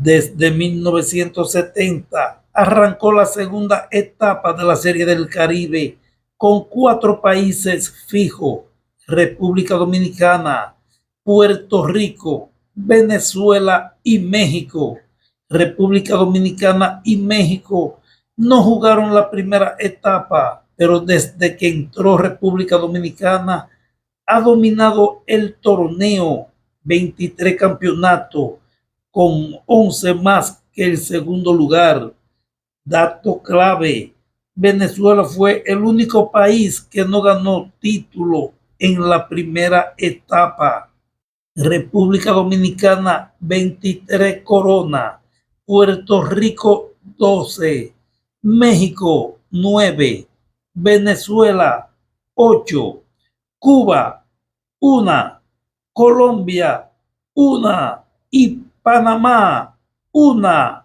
Desde 1970 arrancó la segunda etapa de la Serie del Caribe con 4 países fijos: República Dominicana, Puerto Rico, Venezuela y México. República Dominicana y México no jugaron la primera etapa, pero desde que entró República Dominicana ha dominado el torneo: 23 campeonatos, con 11 más que el segundo lugar. Dato clave: Venezuela fue el único país que no ganó título en la primera etapa. República Dominicana 23 coronas, Puerto Rico 12, México 9, Venezuela 8, Cuba 1, Colombia 1 y Panamá 1.